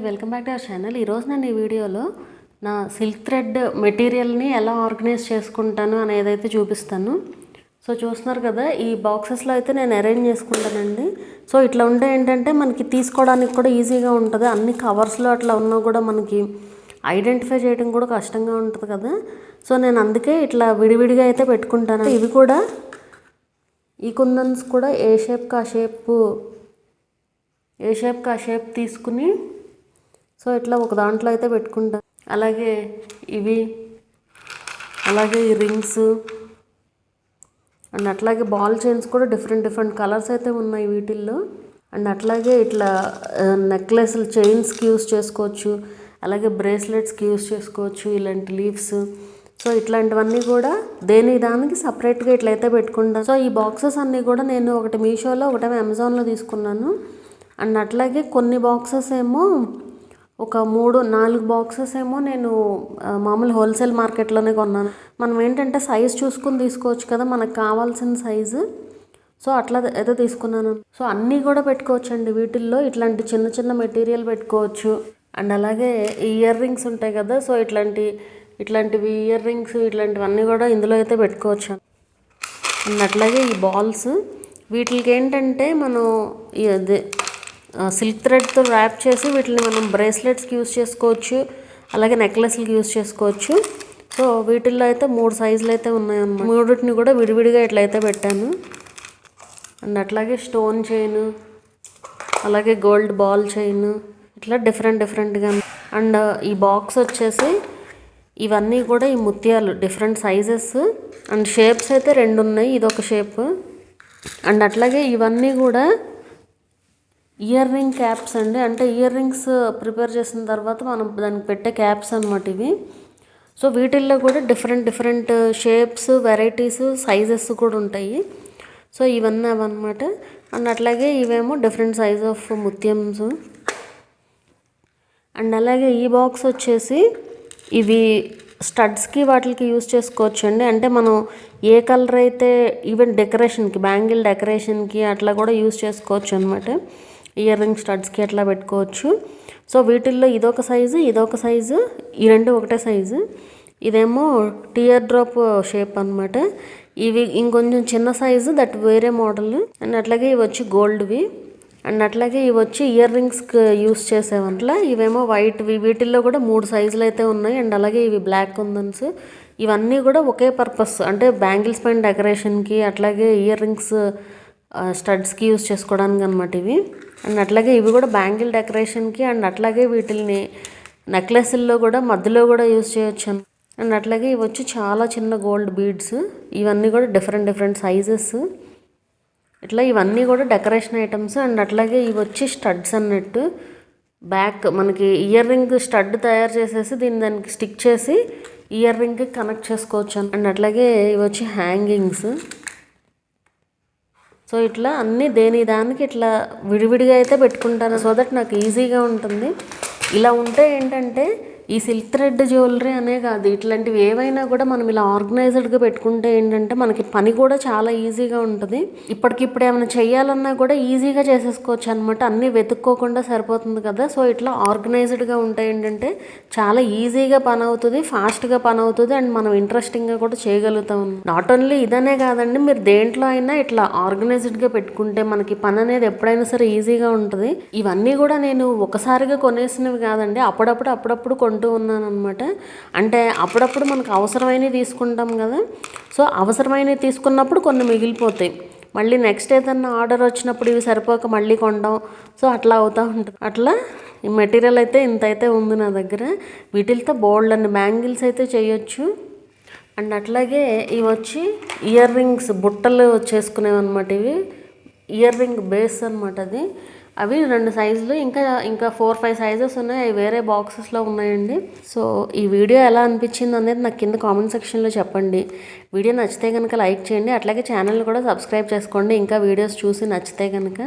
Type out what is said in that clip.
Welcome back to our channel. ఈరోజు నేను ఈ వీడియోలో నా సిల్క్ థ్రెడ్ మెటీరియల్ని ఎలా ఆర్గనైజ్ చేసుకుంటాను అనేది అయితే చూపిస్తాను. సో చూస్తున్నారు కదా, ఈ బాక్సెస్లో అయితే నేను అరేంజ్ చేసుకుంటానండి. సో ఇట్లా ఉంటే ఏంటంటే మనకి తీసుకోవడానికి కూడా ఈజీగా ఉంటుంది. అన్ని కవర్స్లో అట్లా ఉన్నా కూడా మనకి ఐడెంటిఫై చేయడం కూడా కష్టంగా ఉంటుంది కదా. సో నేను అందుకే ఇట్లా విడివిడిగా అయితే పెట్టుకుంటాను. ఇవి కూడా ఈ కుందన్స్ కూడా ఏ షేప్కి ఆ షేప్ తీసుకుని సో ఇట్లా ఒక దాంట్లో అయితే పెట్టుకుంటాను. అలాగే ఇవి, అలాగే ఈ రింగ్స్ అండ్ అట్లాగే బాల్ చైన్స్ కూడా డిఫరెంట్ కలర్స్ అయితే ఉన్నాయి వీటిల్లో. అండ్ అట్లాగే ఇట్లా నెక్లెస్లు చైన్స్కి యూస్ చేసుకోవచ్చు, అలాగే బ్రేస్లెట్స్కి యూస్ చేసుకోవచ్చు, ఇలాంటి లీవ్స్. సో ఇట్లాంటివన్నీ కూడా దానికి సపరేట్గా ఇట్లయితే పెట్టుకుంటాను. సో ఈ బాక్సెస్ అన్నీ కూడా నేను ఒకటి మీషోలో ఒకటి అమెజాన్లో తీసుకున్నాను. అండ్ అట్లాగే కొన్ని బాక్సెస్ ఏమో ఒక 3-4 బాక్సెస్ ఏమో నేను మామూలు హోల్సేల్ మార్కెట్లోనే కొన్నాను. మనం ఏంటంటే సైజ్ చూసుకుని తీసుకోవచ్చు కదా, మనకు కావాల్సిన సైజు. సో అట్లా అయితే తీసుకున్నాను. సో అన్నీ కూడా పెట్టుకోవచ్చు అండి వీటిల్లో. ఇట్లాంటి చిన్న మెటీరియల్ పెట్టుకోవచ్చు. అండ్ అలాగే ఇయర్ రింగ్స్ ఉంటాయి కదా, సో ఇట్లాంటివి ఇయర్ రింగ్స్ ఇట్లాంటివన్నీ కూడా ఇందులో అయితే పెట్టుకోవచ్చు. అండ్ అట్లాగే ఈ బాల్స్, వీటికి ఏంటంటే మనం అదే సిల్క్ థ్రెడ్తో ర్యాప్ చేసి వీటిని మనం బ్రేస్లెట్స్కి యూస్ చేసుకోవచ్చు, అలాగే నెక్లెస్లకి యూస్ చేసుకోవచ్చు. సో వీటిల్లో అయితే 3 సైజులు అయితే ఉన్నాయన్నమాట. 3టిని కూడా విడివిడిగా ఇట్లయితే పెట్టాను. అండ్ అట్లాగే స్టోన్ చైన్, అలాగే గోల్డ్ బాల్ చైన్, ఇట్లా డిఫరెంట్గా. అండ్ ఈ బాక్స్ వచ్చేసి ఇవన్నీ కూడా ఈ ముత్యాలు డిఫరెంట్ సైజెస్ అండ్ షేప్స్ అయితే 2 ఉన్నాయి. ఇదొక షేప్. అండ్ అట్లాగే ఇవన్నీ కూడా ఇయర్ రింగ్ క్యాప్స్ అండి. అంటే ఇయర్ రింగ్స్ ప్రిపేర్ చేసిన తర్వాత మనం దానికి పెట్టే క్యాప్స్ అనమాట ఇవి. సో వీటిల్లో కూడా డిఫరెంట్ షేప్స్, వెరైటీస్, సైజెస్ కూడా ఉంటాయి. సో ఇవన్నీ అవన్నమాట. అండ్ అట్లాగే ఇవేమో డిఫరెంట్ సైజ్ ఆఫ్ ముత్యమ్స్. అండ్ అలాగే ఈ బాక్స్ వచ్చేసి ఇవి స్టడ్స్కి వాటికి యూస్ చేసుకోవచ్చు అండి. అంటే మనం ఏ కలర్ అయితే ఈవెన్ డెకరేషన్కి, బ్యాంగిల్ డెకరేషన్కి అట్లా కూడా యూస్ చేసుకోవచ్చు అనమాట. ఇయర్ రింగ్ స్టడ్స్కి అట్లా పెట్టుకోవచ్చు. సో వీటిల్లో ఇదొక సైజు, ఈ 2 ఒకటే సైజు. ఇదేమో టియర్ డ్రాప్ షేప్ అనమాట. ఇవి ఇంకొంచెం చిన్న సైజు, దట్ వేరే మోడల్. అండ్ అట్లాగే ఇవి వచ్చి గోల్డ్వి. అండ్ అట్లాగే ఇవి వచ్చి ఇయర్ రింగ్స్కి యూస్ చేసేవట్లా. ఇవేమో వైట్వి. వీటిల్లో కూడా 3 సైజులు అయితే ఉన్నాయి. అండ్ అలాగే ఇవి బ్లాక్ కుందన్స్. ఇవన్నీ కూడా ఒకే పర్పస్, అంటే బ్యాంగిల్స్ పైన డెకరేషన్కి, అట్లాగే ఇయర్ రింగ్స్ స్టడ్స్కి యూస్ చేసుకోవడానికి అనమాట ఇవి. అండ్ అట్లాగే ఇవి కూడా బ్యాంగిల్ డెకరేషన్కి, అండ్ అట్లాగే వీటిని నెక్లెస్ల్లో కూడా మధ్యలో కూడా యూస్ చేయొచ్చు. అండ్ అట్లాగే ఇవి వచ్చి చాలా చిన్న గోల్డ్ బీడ్స్. ఇవన్నీ కూడా డిఫరెంట్ సైజెస్. ఇట్లా ఇవన్నీ కూడా డెకరేషన్ ఐటమ్స్. అండ్ అట్లాగే ఇవి వచ్చి స్టడ్స్ అన్నట్టు. బ్యాక్ మనకి ఇయర్ రింగ్ స్టడ్ తయారు చేసేసి దానికి స్టిక్ చేసి ఇయర్ రింగ్కి కనెక్ట్ చేసుకోవచ్చు. అండ్ అట్లాగే ఇవి వచ్చి హ్యాంగింగ్స్. సో ఇట్లా అన్నీ దానికి ఇట్లా విడివిడిగా అయితే పెట్టుకుంటాను, సో దట్ నాకు ఈజీగా ఉంటుంది. ఇలా ఉంటే ఏంటంటే ఈ సిల్క్ థ్రెడ్ జ్యువెలరీ అనే కాదు, ఇట్లాంటివి ఏవైనా కూడా మనం ఇలా ఆర్గనైజ్డ్గా పెట్టుకుంటే ఏంటంటే మనకి పని కూడా చాలా ఈజీగా ఉంటుంది. ఇప్పటికిప్పుడు ఏమైనా చేయాలన్నా కూడా ఈజీగా చేసేసుకోవచ్చు అనమాట. అన్నీ వెతుక్కోకుండా సరిపోతుంది కదా. సో ఇట్లా ఆర్గనైజ్డ్గా ఉంటే ఏంటంటే చాలా ఈజీగా పని అవుతుంది, ఫాస్ట్గా పని అవుతుంది, అండ్ మనం ఇంట్రెస్టింగ్గా కూడా చేయగలుగుతాం. నాట్ ఓన్లీ ఇదనే కాదండి, మీరు దేంట్లో అయినా ఇట్లా ఆర్గనైజ్డ్గా పెట్టుకుంటే మనకి పని అనేది ఎప్పుడైనా సరే ఈజీగా ఉంటుంది. ఇవన్నీ కూడా నేను ఒకసారిగా కొనేసినవి కాదండి, అప్పుడప్పుడు కొంటూ ఉన్నాను అనమాట. అంటే అప్పుడప్పుడు మనకు అవసరమైనవి తీసుకుంటాం కదా. సో అవసరమైనవి తీసుకున్నప్పుడు కొన్ని మిగిలిపోతాయి. మళ్ళీ నెక్స్ట్ ఏదన్నా ఆర్డర్ వచ్చినప్పుడు ఇవి సరిపోక మళ్ళీ కొంటాం. సో అట్లా అవుతూ ఉంటుంది. అట్లా ఈ మెటీరియల్ అయితే ఇంత అయితే ఉంది నా దగ్గర. వీటితో బోల్డ్ అన్ని బ్యాంగిల్స్ అయితే చేయొచ్చు. అండ్ అట్లాగే ఇవి వచ్చి ఇయర్ రింగ్స్ బుట్టలు చేసుకునేవన్నమాట. ఇవి ఇయర్ రింగ్ బేస్ అనమాట. అవి 2 సైజులు, ఇంకా 4-5 సైజెస్ ఉన్నాయి. అవి వేరే బాక్సెస్లో ఉన్నాయండి. సో ఈ వీడియో ఎలా అనిపించింది అనేది నాకు కింద కామెంట్ సెక్షన్లో చెప్పండి. వీడియో నచ్చితే కనుక లైక్ చేయండి. అట్లాగే ఛానల్ కూడా సబ్స్క్రైబ్ చేసుకోండి, ఇంకా వీడియోస్ చూసి నచ్చితే కనుక.